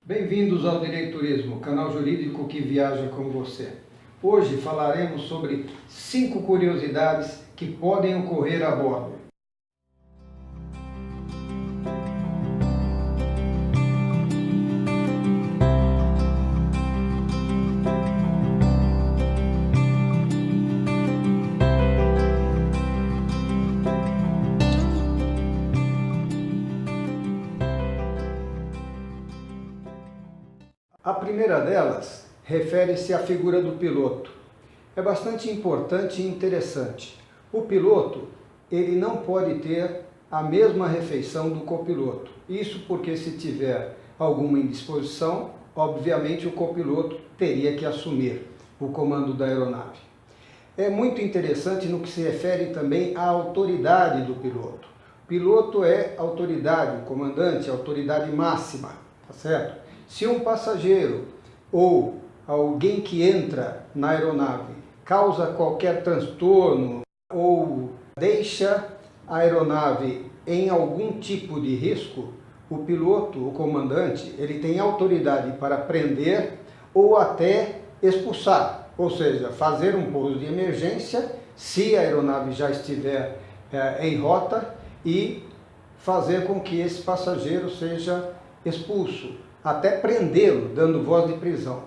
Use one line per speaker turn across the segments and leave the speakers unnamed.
Bem-vindos ao Direitorismo, canal jurídico que viaja com você. Hoje falaremos sobre 5 curiosidades que podem ocorrer a bordo. A primeira delas refere-se à figura do piloto. É bastante importante e interessante. O piloto, ele não pode ter a mesma refeição do copiloto. Isso porque se tiver alguma indisposição, obviamente o copiloto teria que assumir o comando da aeronave. É muito interessante no que se refere também à autoridade do piloto. O piloto é autoridade, o comandante é autoridade máxima, tá certo? Se um passageiro ou alguém que entra na aeronave causa qualquer transtorno ou deixa a aeronave em algum tipo de risco, o piloto, o comandante, ele tem autoridade para prender ou até expulsar, ou seja, fazer um pouso de emergência se a aeronave já estiver em rota e fazer com que esse passageiro seja expulso, até prendê-lo, dando voz de prisão.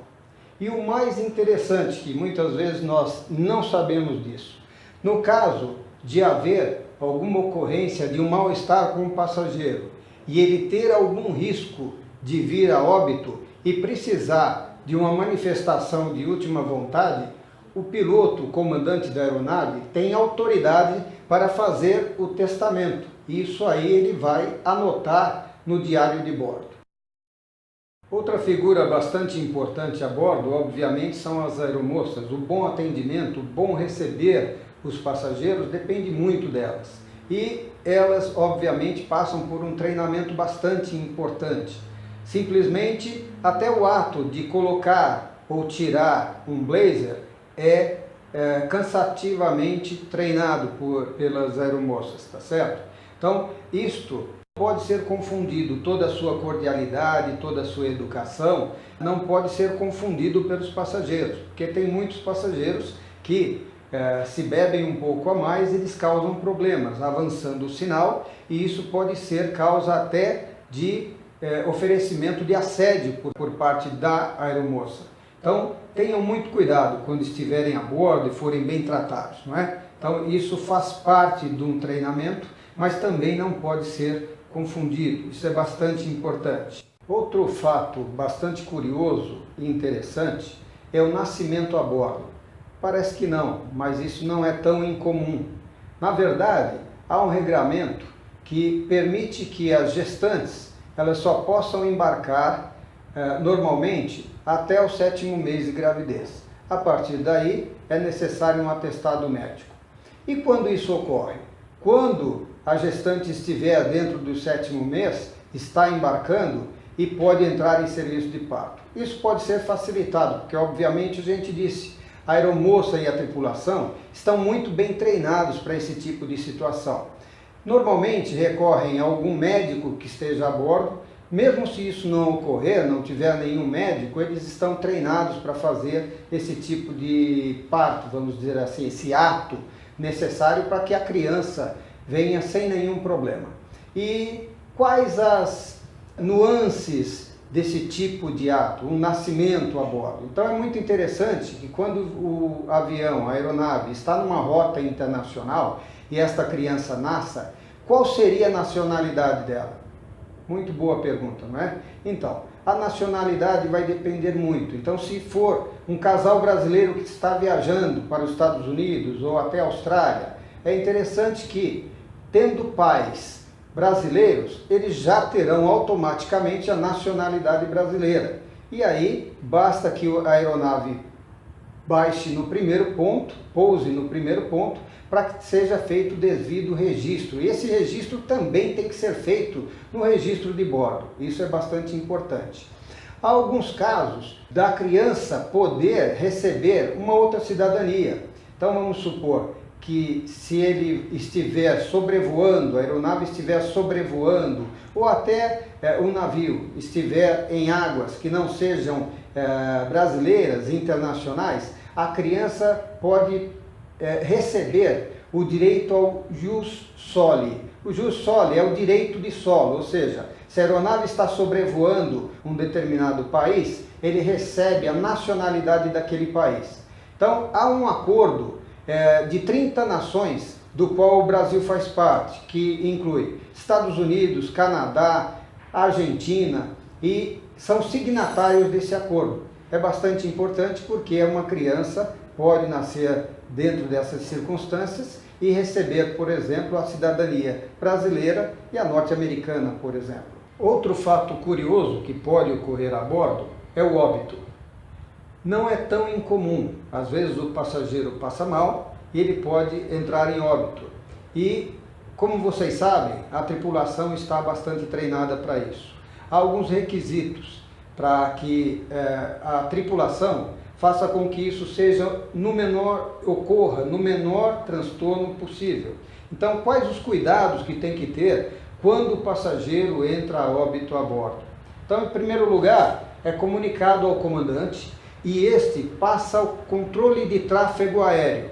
E o mais interessante, que muitas vezes nós não sabemos disso, no caso de haver alguma ocorrência de um mal-estar com o passageiro e ele ter algum risco de vir a óbito e precisar de uma manifestação de última vontade, o piloto, o comandante da aeronave, tem autoridade para fazer o testamento. Isso aí ele vai anotar no diário de bordo. Outra figura bastante importante a bordo, obviamente, são as aeromoças. O bom atendimento, o bom receber os passageiros depende muito delas. E elas, obviamente, passam por um treinamento bastante importante. Simplesmente, até o ato de colocar ou tirar um blazer é cansativamente treinado pelas aeromoças, tá certo? Então, isto pode ser confundido, toda a sua cordialidade, toda a sua educação, não pode ser confundido pelos passageiros, porque tem muitos passageiros que se bebem um pouco a mais, eles causam problemas, avançando o sinal, e isso pode ser causa até de oferecimento de assédio por parte da aeromoça. Então, tenham muito cuidado quando estiverem a bordo e forem bem tratados, não é? Então, isso faz parte de um treinamento, mas também não pode ser confundido. Isso é bastante importante. Outro fato bastante curioso e interessante é o nascimento a bordo. Parece que não, mas isso não é tão incomum. Na verdade, há um regramento que permite que as gestantes elas só possam embarcar normalmente até o 7º mês de gravidez. A partir daí é necessário um atestado médico. E quando isso ocorre? Quando a gestante estiver dentro do 7º mês, está embarcando e pode entrar em serviço de parto. Isso pode ser facilitado, porque obviamente a gente disse, a aeromoça e a tripulação estão muito bem treinados para esse tipo de situação. Normalmente recorrem a algum médico que esteja a bordo, mesmo se isso não ocorrer, não tiver nenhum médico, eles estão treinados para fazer esse tipo de parto, vamos dizer assim, esse ato necessário para que a criança venha sem nenhum problema. E quais as nuances desse tipo de ato, um nascimento a bordo? Então é muito interessante que quando o avião, a aeronave, está numa rota internacional e esta criança nasça, qual seria a nacionalidade dela? Muito boa pergunta, não é? Então, a nacionalidade vai depender muito. Então, se for um casal brasileiro que está viajando para os Estados Unidos ou até a Austrália, é interessante que, tendo pais brasileiros, eles já terão automaticamente a nacionalidade brasileira. E aí, basta que a aeronave baixe no primeiro ponto, pouse no primeiro ponto, para que seja feito o devido registro. E esse registro também tem que ser feito no registro de bordo. Isso é bastante importante. Há alguns casos da criança poder receber uma outra cidadania. Então vamos supor, que se ele estiver sobrevoando, a aeronave estiver sobrevoando, ou até um navio estiver em águas que não sejam brasileiras, internacionais, a criança pode receber o direito ao jus soli. O jus soli é o direito de solo, ou seja, se a aeronave está sobrevoando um determinado país, ele recebe a nacionalidade daquele país. Então, há um acordo de 30 nações, do qual o Brasil faz parte, que inclui Estados Unidos, Canadá, Argentina, e são signatários desse acordo. É bastante importante porque uma criança pode nascer dentro dessas circunstâncias e receber, por exemplo, a cidadania brasileira e a norte-americana, por exemplo. Outro fato curioso que pode ocorrer a bordo é o óbito. Não é tão incomum. Às vezes o passageiro passa mal e ele pode entrar em óbito. E, como vocês sabem, a tripulação está bastante treinada para isso. Há alguns requisitos para que a tripulação faça com que isso ocorra no menor transtorno possível. Então, quais os cuidados que tem que ter quando o passageiro entra a óbito a bordo? Então, em primeiro lugar, é comunicado ao comandante e este passa o controle de tráfego aéreo.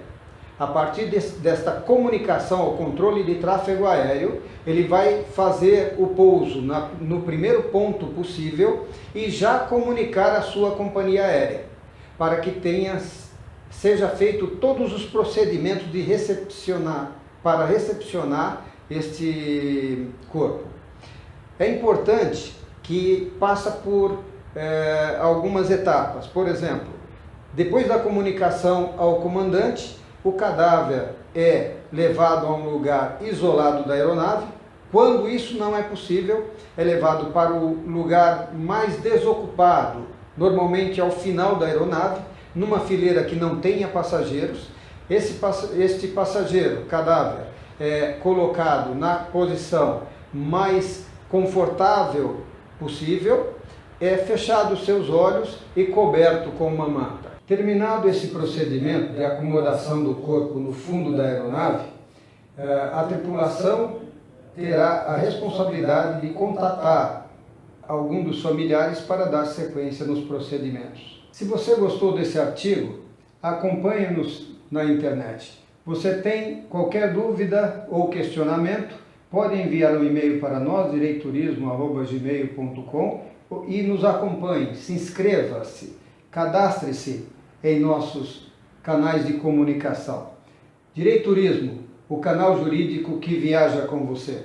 A partir desta comunicação ao controle de tráfego aéreo, ele vai fazer o pouso no primeiro ponto possível e já comunicar à sua companhia aérea, para que seja feito todos os procedimentos para recepcionar este corpo. É importante que passa por algumas etapas. Por exemplo, depois da comunicação ao comandante, o cadáver é levado a um lugar isolado da aeronave. Quando isso não é possível, é levado para o lugar mais desocupado, normalmente ao final da aeronave, numa fileira que não tenha passageiros. Este passageiro, cadáver, é colocado na posição mais confortável possível, é fechado os seus olhos e coberto com uma manta. Terminado esse procedimento de acomodação do corpo no fundo da aeronave, a tripulação terá a responsabilidade de contatar algum dos familiares para dar sequência nos procedimentos. Se você gostou desse artigo, acompanhe-nos na internet. Você tem qualquer dúvida ou questionamento, pode enviar um e-mail para nós, direitorismo@gmail.com, e nos acompanhe, se inscreva-se, cadastre-se em nossos canais de comunicação. Direitorismo, o canal jurídico que viaja com você.